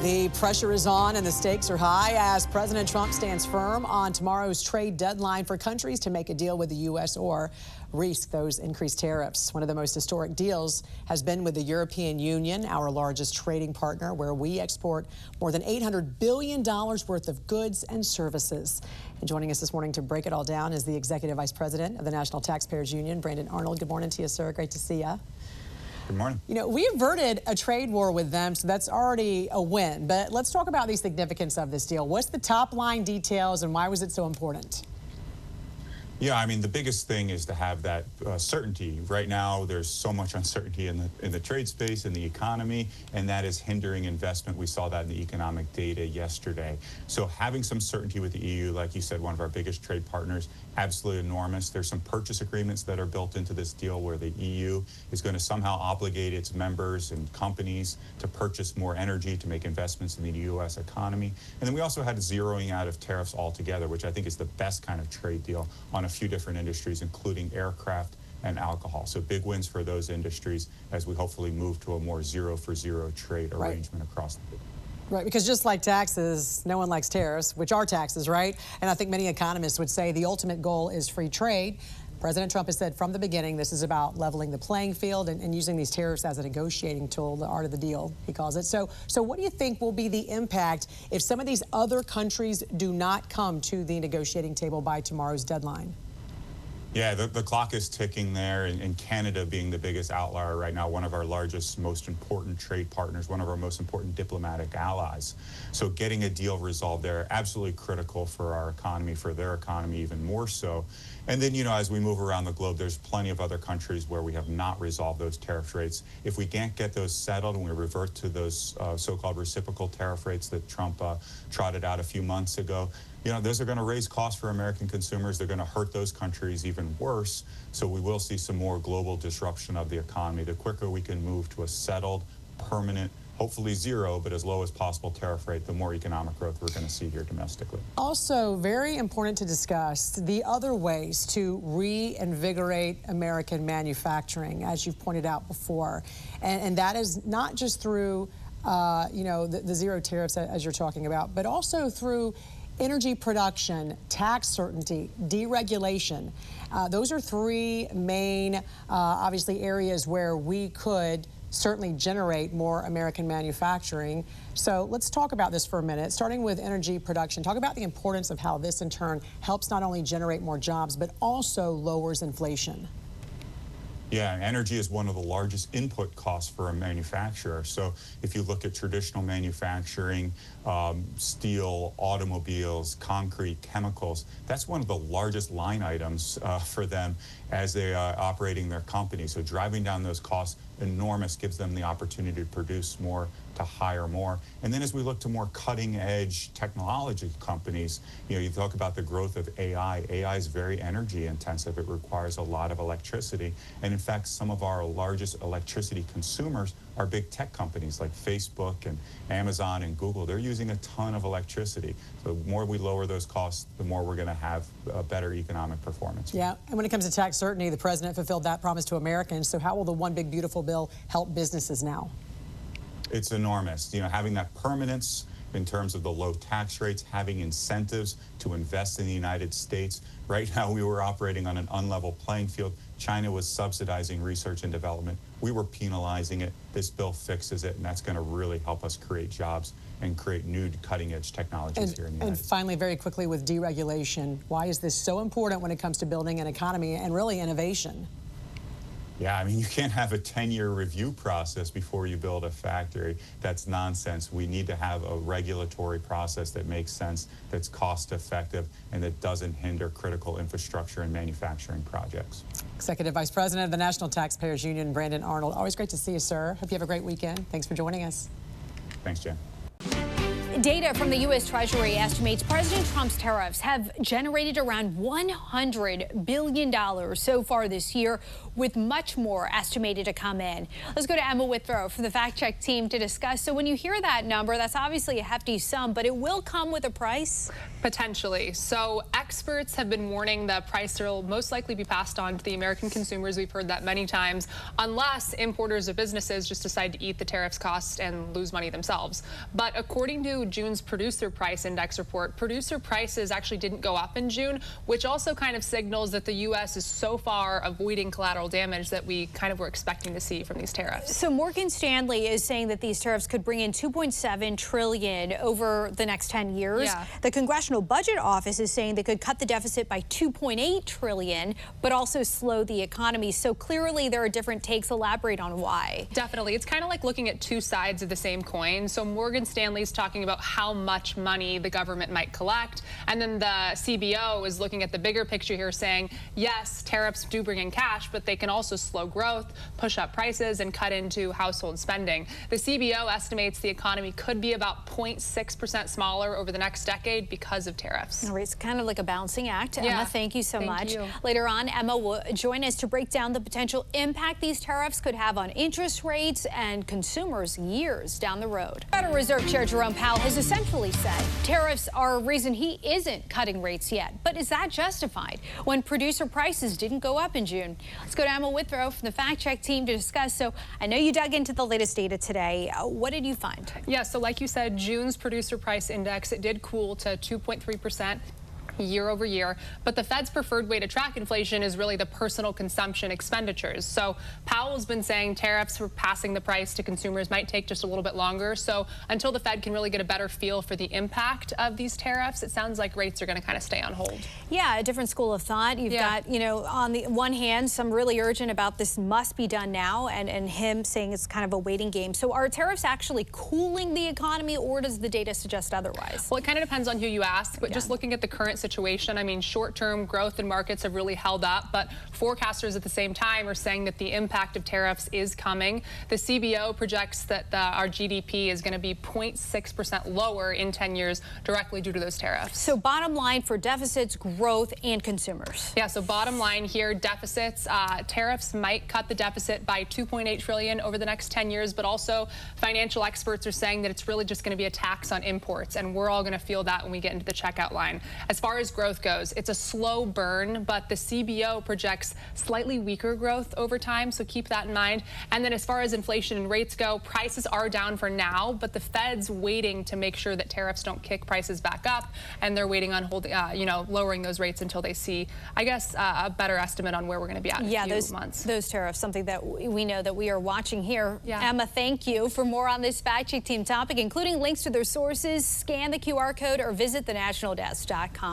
The pressure is on and the stakes are high as President Trump stands firm on tomorrow's trade deadline for countries to make a deal with the U.S. or risk those increased tariffs. One of the most historic deals has been with the European Union, our largest trading partner, where we export more than $800 billion worth of goods and services. And joining us this morning to break it all down is the Executive Vice President of the National Taxpayers Union, Brandon Arnold. Good morning to you, sir. Great to see you. Good morning. You know, we averted a trade war with them, so that's already a win. But let's talk about the significance of this deal. What's the top line details and why was it so important? Yeah, I mean, the biggest thing is to have that certainty. Right now, there's so much uncertainty in the trade space, in the economy, and that is hindering investment. We saw that in the economic data yesterday. So having some certainty with the EU, like you said, one of our biggest trade partners, absolutely enormous. There's some purchase agreements that are built into this deal where the EU is going to somehow obligate its members and companies to purchase more energy to make investments in the U.S. economy. And then we also had zeroing out of tariffs altogether, which I think is the best kind of trade deal on a few different industries, including aircraft and alcohol. So big wins for those industries as we hopefully move to a more zero-for-zero trade arrangement across the board. Right, because just like taxes, no one likes tariffs, which are taxes, right? And I think many economists would say the ultimate goal is free trade. President Trump has said from the beginning this is about leveling the playing field and using these tariffs as a negotiating tool, the art of the deal, he calls it. So what do you think will be the impact if some of these other countries do not come to the negotiating table by tomorrow's deadline? Yeah, the clock is ticking there, and Canada being the biggest outlier right now, one of our largest, most important trade partners, one of our most important diplomatic allies. So getting a deal resolved there, absolutely critical for our economy, for their economy even more so. And then, you know, as we move around the globe, there's plenty of other countries where we have not resolved those tariff rates. If we can't get those settled and we revert to those so-called reciprocal tariff rates that Trump trotted out a few months ago, you know, those are going to raise costs for American consumers. They're going to hurt those countries even worse. So we will see some more global disruption of the economy. The quicker we can move to a settled, permanent, hopefully zero, but as low as possible tariff rate, the more economic growth we're going to see here domestically. Also, very important to discuss the other ways to reinvigorate American manufacturing, as you've pointed out before. And that is not just through, you know, the zero tariffs as you're talking about, but also through energy production, tax certainty, deregulation. Those are three main, obviously, areas where we could certainly generate more American manufacturing. So let's talk about this for a minute, starting with energy production. Talk about the importance of how this, in turn, helps not only generate more jobs, but also lowers inflation. Yeah, energy is one of the largest input costs for a manufacturer. So if you look at traditional manufacturing, steel, automobiles, concrete, chemicals, that's one of the largest line items for them as they are operating their company. So driving down those costs, enormous, gives them the opportunity to produce more, to hire more. And then as we look to more cutting edge technology companies, you know, you talk about the growth of AI. AI is very energy intensive. It requires a lot of electricity. And in fact, some of our largest electricity consumers are big tech companies like Facebook and Amazon and Google. They're using a ton of electricity. So the more we lower those costs, the more we're going to have a better economic performance. Yeah, and when it comes to tax certainty, the president fulfilled that promise to Americans. So how will the One Big Beautiful Bill help businesses now? It's enormous. You know, having that permanence in terms of the low tax rates, having incentives to invest in the United States. Right now, we were operating on an unlevel playing field. China was subsidizing research and development. We were penalizing it. This bill fixes it, and that's going to really help us create jobs and create new cutting-edge technologies here in the United States. And finally, very quickly, with deregulation, why is this so important when it comes to building an economy and really innovation? Yeah, I mean, you can't have a 10-year review process before you build a factory. That's nonsense. We need to have a regulatory process that makes sense, that's cost-effective, and that doesn't hinder critical infrastructure and manufacturing projects. Executive Vice President of the National Taxpayers Union, Brandon Arnold. Always great to see you, sir. Hope you have a great weekend. Thanks for joining us. Thanks, Jen. Data from the U.S. Treasury estimates President Trump's tariffs have generated around $100 billion so far this year, with much more estimated to come in. Let's go to Emma Withrow from the Fact Check team to discuss. So when you hear that number, that's obviously a hefty sum, but it will come with a price? Potentially. So experts have been warning the price will most likely be passed on to the American consumers. We've heard that many times, unless importers or businesses just decide to eat the tariffs cost and lose money themselves. But according to June's producer price index report, producer prices actually didn't go up in June, which also kind of signals that the U.S. is so far avoiding collateral damage that we kind of were expecting to see from these tariffs. So Morgan Stanley is saying that these tariffs could bring in $2.7 trillion over the next 10 years. Yeah. The Congressional Budget Office is saying they could cut the deficit by $2.8 trillion, but also slow the economy. So clearly there are different takes. Elaborate on why. Definitely. It's kind of like looking at two sides of the same coin. So Morgan Stanley's talking about how much money the government might collect, and then the CBO is looking at the bigger picture here, saying, yes, tariffs do bring in cash, but they can also slow growth, push up prices, and cut into household spending. The CBO estimates the economy could be about 0.6% smaller over the next decade because of tariffs. All right, it's kind of like a balancing act. Yeah. Emma, thank you so much. You. Later on, Emma will join us to break down the potential impact these tariffs could have on interest rates and consumers years down the road. Federal Reserve Chair Jerome Powell has essentially said tariffs are a reason he isn't cutting rates yet. But is that justified when producer prices didn't go up in June? Let's go to Emma Withrow from the Fact Check team to discuss. So I know you dug into the latest data today. What did you find? Yeah, so like you said, June's producer price index, it did cool to 2.3%. year over year, but the Fed's preferred way to track inflation is really the personal consumption expenditures. So Powell's been saying tariffs for passing the price to consumers might take just a little bit longer. So until the Fed can really get a better feel for the impact of these tariffs, it sounds like rates are going to kind of stay on hold. Yeah, a different school of thought. You've got, you know, on the one hand, some really urgent about this must be done now, and him saying it's kind of a waiting game. So are tariffs actually cooling the economy, or does the data suggest otherwise? Well, it kind of depends on who you ask, but just looking at the current situation, I mean, short-term growth in markets have really held up, but forecasters at the same time are saying that the impact of tariffs is coming. The CBO projects that our GDP is going to be 0.6% lower in 10 years directly due to those tariffs. So bottom line for deficits, growth, and consumers. Yeah, so bottom line here, deficits, tariffs might cut the deficit by $2.8 trillion over the next 10 years, but also financial experts are saying that it's really just going to be a tax on imports, and we're all going to feel that when we get into the checkout line. As far as growth goes, it's a slow burn, but the CBO projects slightly weaker growth over time, so keep that in mind. And then as far as inflation and rates go, prices are down for now, but the Fed's waiting to make sure that tariffs don't kick prices back up, and they're waiting on holding, lowering those rates until they see, I guess, a better estimate on where we're going to be at in a few months. Those tariffs, something that we know that we are watching here. Yeah. Emma, thank you. For more on this Fact Check team topic, including links to their sources, scan the QR code or visit thenationaldesk.com.